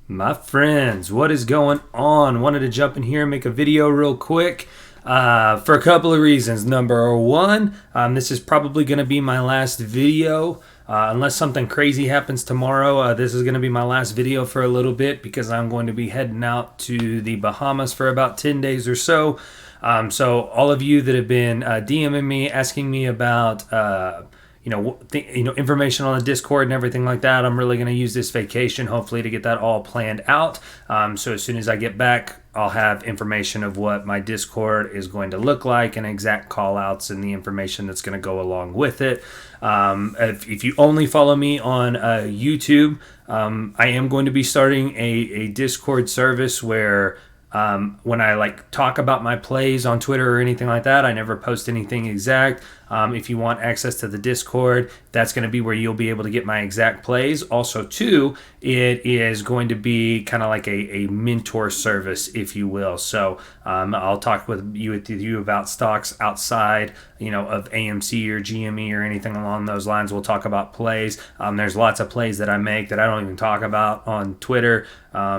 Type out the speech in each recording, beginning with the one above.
My friends, what is going on? Wanted to jump in here and make a video real quick for a couple of reasons. Number one, this is probably going to be my last video. Unless something crazy happens tomorrow, this is going to be my last video for a little bit because I'm going to be heading out to the Bahamas for about 10 days or so. So all of you that have been DMing me, asking me about information on the Discord and everything like that, I'm really going to use this vacation hopefully to get that all planned out. So as soon as I get back, I'll have information of what my Discord is going to look like and exact call outs and the information that's going to go along with it. If you only follow me on YouTube, I am going to be starting a Discord service where when I talk about my plays on Twitter or anything like that, I never post anything exact. If you want access to the Discord, that's going to be where you'll be able to get my exact plays. Also, too, it is going to be kind of like a mentor service, if you will. So I'll talk with you about stocks outside, of AMC or GME or anything along those lines. We'll talk about plays. There's lots of plays that I make that I don't even talk about on Twitter,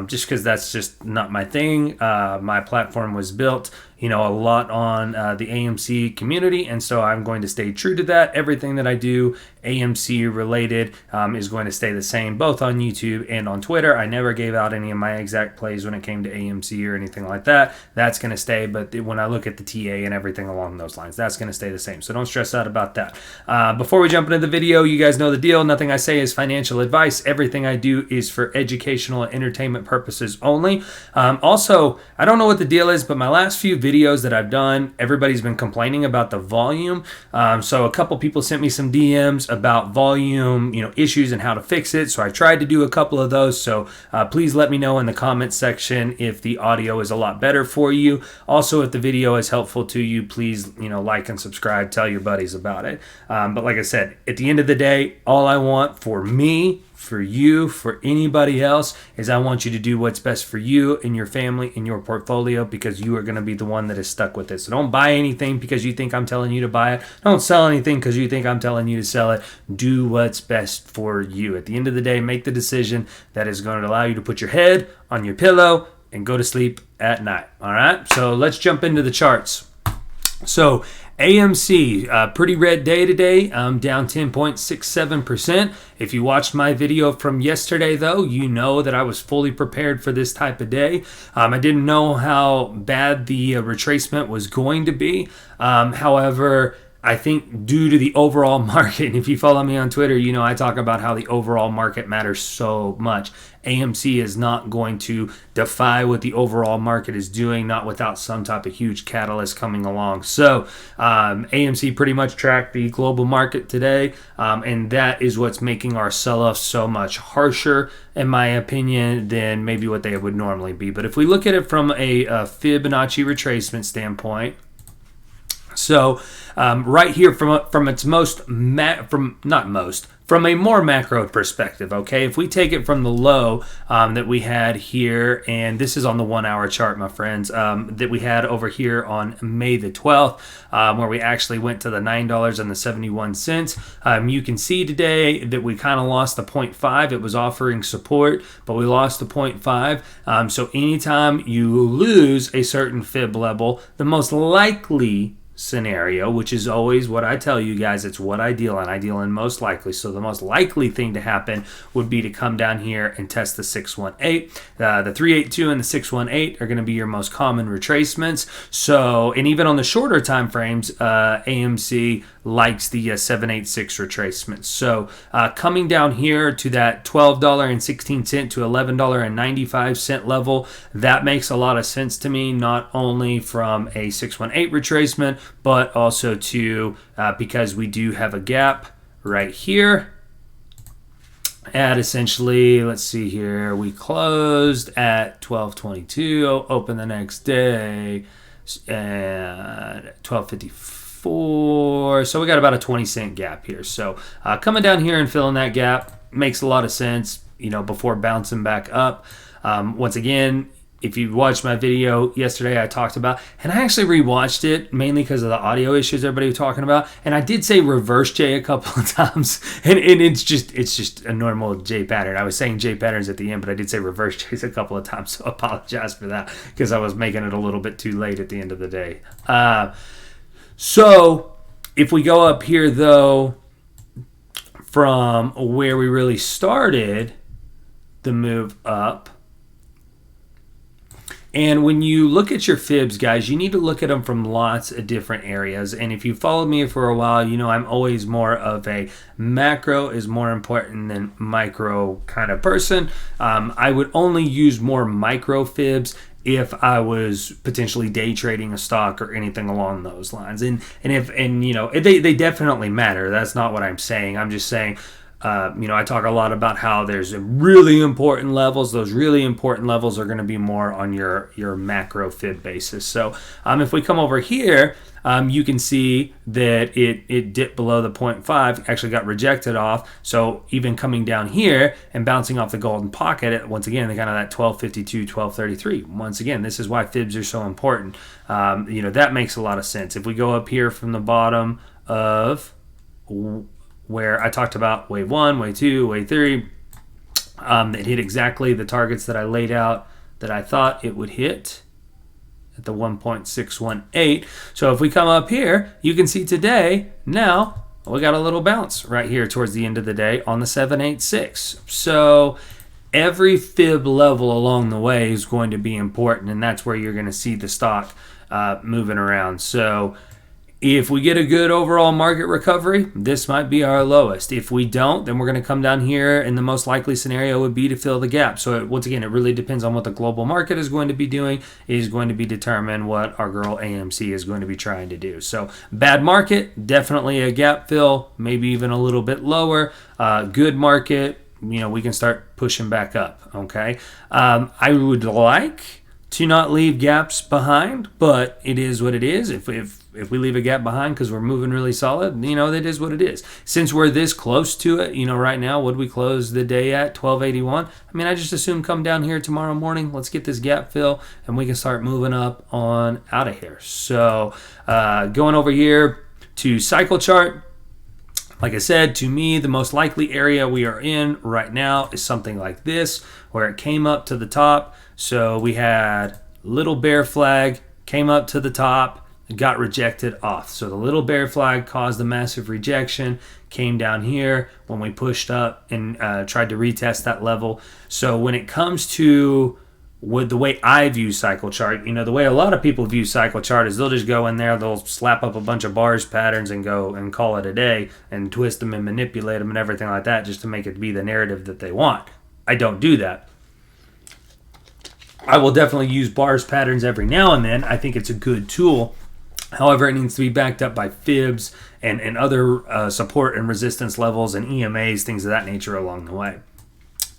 just because that's just not my thing. My platform was built a lot on the AMC community, and so I'm going to stay true to that. Everything that I do AMC related is going to stay the same both on YouTube and on Twitter. I never gave out any of my exact plays when it came to AMC or anything like that. That's going to stay, but when I look at the TA and everything along those lines, that's going to stay the same, so don't stress out about that. Before we jump into the video, you guys know the deal. Nothing I say is financial advice. Everything I do is for educational and entertainment purposes only. Also, I don't know what the deal is, but my last few videos that I've done, everybody's been complaining about the volume. So a couple people sent me some DMs about volume, issues and how to fix it. So I tried to do a couple of those. So please let me know in the comments section if the audio is a lot better for you. Also, if the video is helpful to you, please, like and subscribe, tell your buddies about it. But like I said, at the end of the day, all I want for me, for you, for anybody else, is I want you to do what's best for you and your family and your portfolio, because you are going to be the one that is stuck with it. So don't buy anything because you think I'm telling you to buy it. Don't sell anything because you think I'm telling you to sell it. Do what's best for you. At the end of the day, make the decision that is going to allow you to put your head on your pillow and go to sleep at night. All right, so let's jump into the charts. So AMC, pretty red day today, down 10.67%. If you watched my video from yesterday, though, you know that I was fully prepared for this type of day. I didn't know how bad the retracement was going to be. However, I think due to the overall market, and if you follow me on Twitter, I talk about how the overall market matters so much. AMC is not going to defy what the overall market is doing, not without some type of huge catalyst coming along. So AMC pretty much tracked the global market today, and that is what's making our sell-off so much harsher, in my opinion, than maybe what they would normally be. But if we look at it from a Fibonacci retracement standpoint, so right here from its from a more macro perspective, okay? If we take it from the low that we had here, and this is on the 1 hour chart, my friends, that we had over here on May the 12th, where we actually went to the $9.71. You can see today that we kind of lost the 0.5. It was offering support, but we lost the 0.5. So anytime you lose a certain fib level, the most likely scenario, which is always what I tell you guys, it's what I deal in. I deal in most likely. So the most likely thing to happen would be to come down here and test the 618. The 382 and the 618 are going to be your most common retracements. So, and even on the shorter time frames, AMC likes the 786 retracements. So coming down here to that $12.16 to $11.95 level, that makes a lot of sense to me, not only from a 618 retracement, but also to because we do have a gap right here at essentially, let's see here, we closed at 1222, open the next day at 1254. So we got about a 20-cent gap here. So coming down here and filling that gap makes a lot of sense, before bouncing back up. Once again, if you watched my video yesterday, I talked about, and I actually rewatched it mainly because of the audio issues everybody was talking about. And I did say reverse J a couple of times, and it's just a normal J pattern. I was saying J patterns at the end, but I did say reverse J's a couple of times, so I apologize for that because I was making it a little bit too late at the end of the day. So if we go up here though, from where we really started the move up. And when you look at your fibs, guys, you need to look at them from lots of different areas. And if you followed me for a while, you know I'm always more of a macro is more important than micro kind of person. I would only use more micro fibs if I was potentially day trading a stock or anything along those lines. And you know, they definitely matter. That's not what I'm saying. I'm just saying, you know, I talk a lot about how there's really important levels. Those really important levels are going to be more on your macro fib basis. So if we come over here, you can see that it dipped below the 0.5, actually got rejected off. So even coming down here and bouncing off the golden pocket, once again, they kind of that 1252, 1233. Once again, this is why fibs are so important. You know, that makes a lot of sense. If we go up here from the bottom of where I talked about wave 1, wave 2, wave 3, it hit exactly the targets that I laid out that I thought it would hit at the 1.618. So if we come up here, you can see today, now we got a little bounce right here towards the end of the day on the 786. So every fib level along the way is going to be important, and that's where you're going to see the stock moving around. So if we get a good overall market recovery, this might be our lowest. If we don't, then we're going to come down here, and the most likely scenario would be to fill the gap. So once again, it really depends on what the global market is going to be doing. It is going to be determined what our girl AMC is going to be trying to do. So bad market, definitely a gap fill, maybe even a little bit lower. Good market, you know, we can start pushing back up. Okay, I would like to not leave gaps behind, but it is what it is. If we leave a gap behind because we're moving really solid, you know, that is what it is. Since we're this close to it, you know, right now, would we close the day at 1281? I mean, I just assume come down here tomorrow morning, let's get this gap fill, and we can start moving up on out of here. So going over here to cycle chart, like I said, to me, the most likely area we are in right now is something like this, where it came up to the top. So we had little bear flag, came up to the top, got rejected off. So the little bear flag caused a massive rejection, came down here when we pushed up and tried to retest that level. So when it comes to the way I view cycle chart, you know, the way a lot of people view cycle chart is they'll just go in there, they'll slap up a bunch of bars patterns and go and call it a day and twist them and manipulate them and everything like that just to make it be the narrative that they want. I don't do that. I will definitely use bars patterns every now and then. I think it's a good tool. However, it needs to be backed up by fibs and other support and resistance levels and EMAs, things of that nature along the way.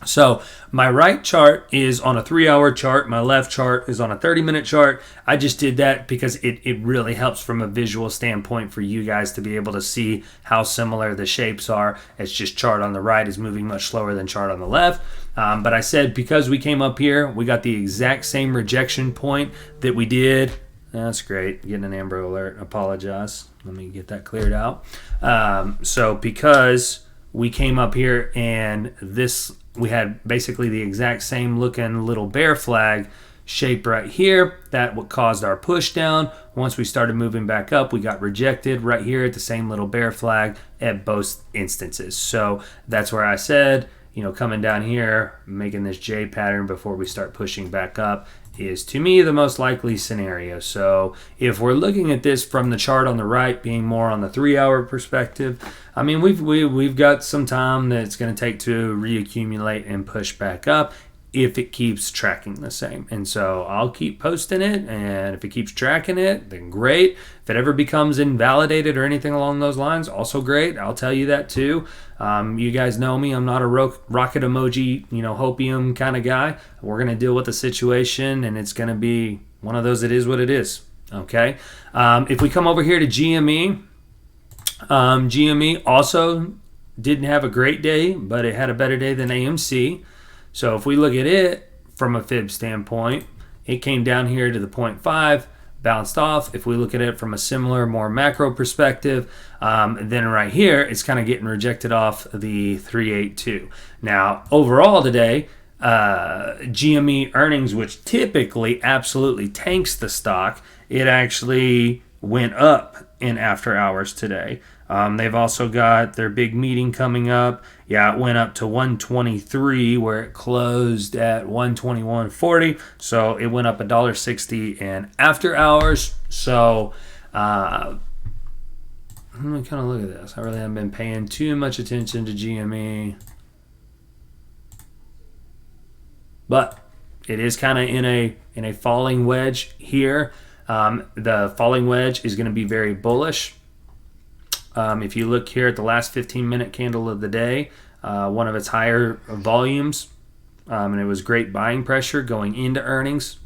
So my right chart is on a 3-hour chart. My left chart is on a 30-minute chart. I just did that because it really helps from a visual standpoint for you guys to be able to see how similar the shapes are. It's just chart on the right is moving much slower than chart on the left. But I said because we came up here, we got the exact same rejection point that we did. That's great. Getting an Amber Alert. Apologize. Let me get that cleared out. So because we came up here and we had basically the exact same looking little bear flag shape right here. That what caused our push down. Once we started moving back up, we got rejected right here at the same little bear flag at both instances. So that's where I said, you know, coming down here, making this J pattern before we start pushing back up is to me the most likely scenario. So if we're looking at this from the chart on the right being more on the 3-hour perspective, I mean we've got some time that it's going to take to reaccumulate and push back up if it keeps tracking the same. And so I'll keep posting it, and if it keeps tracking it, then great. If it ever becomes invalidated or anything along those lines, also great. I'll tell you that too. You guys know me. I'm not a rocket emoji, you know, hopium kind of guy. We're going to deal with the situation, and it's going to be one of those it is what it is. Okay. If we come over here to GME, GME also didn't have a great day, but it had a better day than AMC. So if we look at it from a fib standpoint, It came down here to the 0.5, bounced off. If we look at it from a similar, more macro perspective, then right here, it's kind of getting rejected off the 382. Now, overall today, GME earnings, which typically absolutely tanks the stock, it actually went up in after hours today. They've also got their big meeting coming up. Yeah, it went up to 123 where it closed at 121.40. So it went up $1.60 in after hours. So let me kind of look at this. I really haven't been paying too much attention to GME. But it is kind of in a falling wedge here. The falling wedge is going to be very bullish. If you look here at the last 15-minute candle of the day, one of its higher volumes, and it was great buying pressure going into earnings.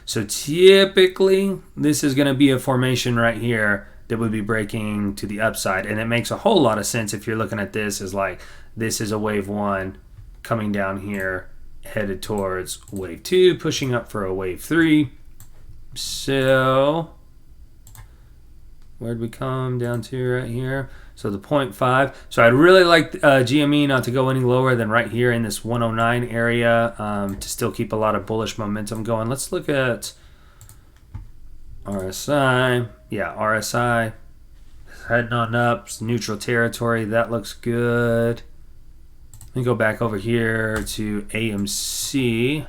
So typically, this is going to be a formation right here that would be breaking to the upside. And it makes a whole lot of sense if you're looking at this as like, this is a wave 1 coming down here, headed towards wave 2, pushing up for a wave 3. So where'd we come down to right here? So the 0.5. So I'd really like GME not to go any lower than right here in this 109 area to still keep a lot of bullish momentum going. Let's look at RSI. Yeah, RSI heading on up. It's neutral territory. That looks good. Let me go back over here to AMC.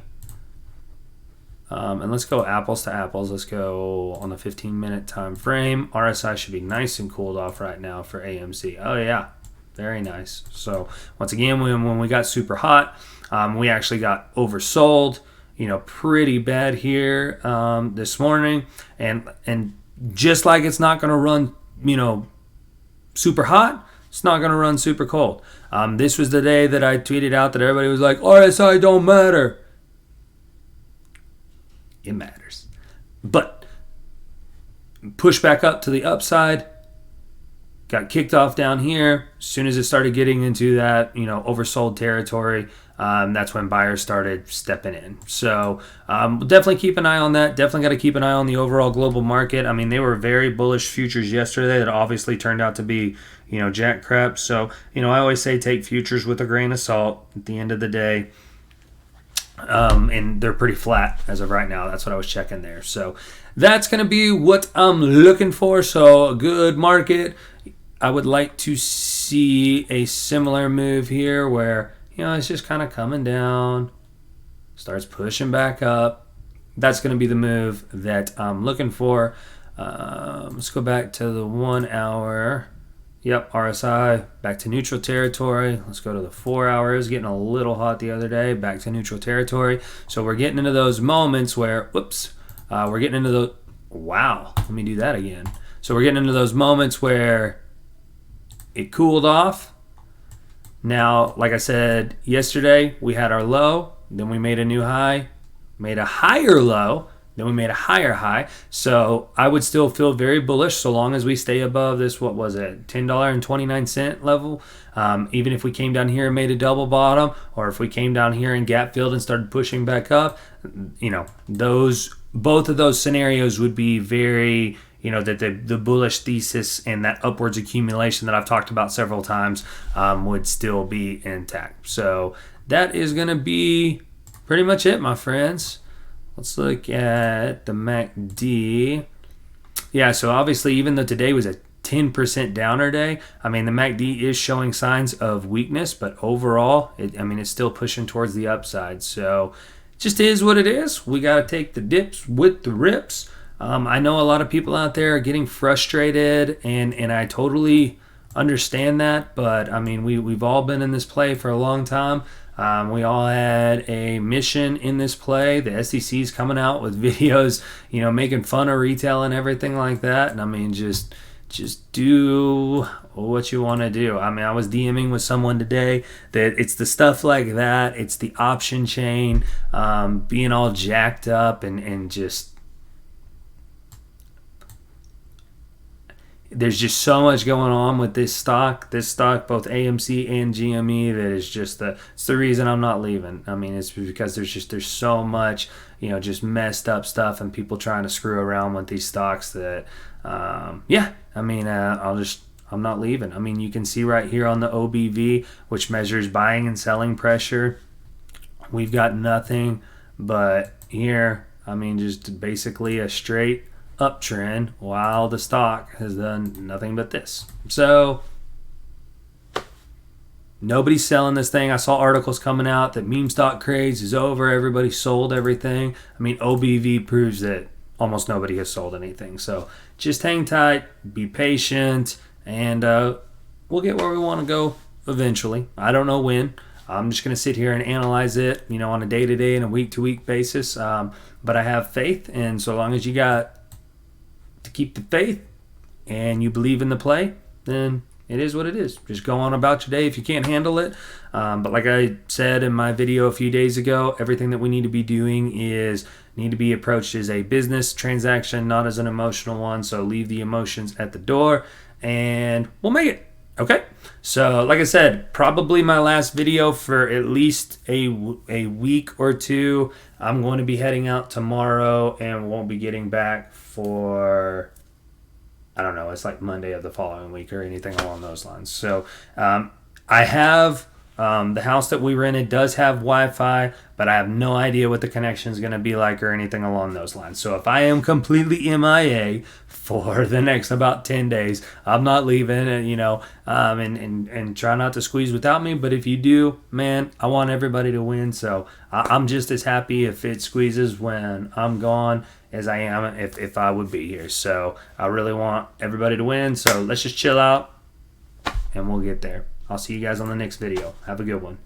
And let's go apples to apples. Let's go on the 15-minute time frame. RSI should be nice and cooled off right now for AMC. Oh, yeah. Very nice. So, once again, when we got super hot, we actually got oversold, pretty bad here this morning. And just like it's not going to run, super hot, it's not going to run super cold. This was the day that I tweeted out that everybody was like, RSI don't matter. It matters. But push back up to the upside, got kicked off down here. As soon as it started getting into that, oversold territory, that's when buyers started stepping in. So definitely keep an eye on that. Definitely got to keep an eye on the overall global market. I mean, they were very bullish futures yesterday that obviously turned out to be, jack crap. So, I always say take futures with a grain of salt at the end of the day. And they're pretty flat as of right now. That's what I was checking there. So that's going to be what I'm looking for. So a good market. I would like to see a similar move here where, it's just kind of coming down, starts pushing back up. That's going to be the move that I'm looking for. Let's go back to the 1 hour. Yep, RSI back to neutral territory. Let's go to the 4 hours. Getting a little hot the other day. Back to neutral territory. So we're getting into those moments where, we're getting into the, wow, let me do that again. So we're getting into those moments where it cooled off. Now, like I said yesterday, we had our low. Then we made a new high. Made a higher low. Then we made a higher high. So I would still feel very bullish so long as we stay above this, what was it, $10.29 level. Even if we came down here and made a double bottom, or if we came down here and gap filled and started pushing back up, both of those scenarios would be very, that the bullish thesis and that upwards accumulation that I've talked about several times would still be intact. So that is going to be pretty much it, my friends. Let's look at the MACD. Yeah, so obviously, even though today was a 10% downer day, I mean, the MACD is showing signs of weakness, but overall, it's still pushing towards the upside. So it just is what it is. We got to take the dips with the rips. I know a lot of people out there are getting frustrated, and I totally understand that, but we've all been in this play for a long time. We all had a mission in this play. The SEC's coming out with videos, making fun of retail and everything like that. And just do what you want to do. I was DMing with someone today that it's the stuff like that. It's the option chain, being all jacked up and just, there's just so much going on with this stock. This stock, both AMC and GME, that is just it's the reason I'm not leaving. I mean, it's because there's so much, just messed up stuff and people trying to screw around with these stocks that, yeah. I mean, I'm not leaving. I mean, you can see right here on the OBV, which measures buying and selling pressure, we've got nothing but here. I mean, just basically a straight uptrend while the stock has done nothing but this. So nobody's selling this thing. I saw articles coming out that meme stock craze is over. Everybody sold everything. I mean, OBV proves that almost nobody has sold anything. So just hang tight, be patient, and we'll get where we want to go eventually. I don't know when. I'm just going to sit here and analyze it, on a day-to-day and a week-to-week basis. But I have faith, and so long as you got to keep the faith and you believe in the play, then it is what it is. Just go on about your day if you can't handle it. But like I said in my video a few days ago, everything that we need to be doing need to be approached as a business transaction, not as an emotional one. So leave the emotions at the door and we'll make it. Okay, so like I said, probably my last video for at least a week or two. I'm going to be heading out tomorrow and won't be getting back for, I don't know, it's like Monday of the following week or anything along those lines. So I have, the house that we rented does have Wi-Fi, but I have no idea what the connection is going to be like or anything along those lines. So if I am completely MIA for the next about 10 days, I'm not leaving, and try not to squeeze without me. But if you do, man, I want everybody to win. So I'm just as happy if it squeezes when I'm gone as I am if I would be here. So I really want everybody to win. So let's just chill out and we'll get there. I'll see you guys on the next video. Have a good one.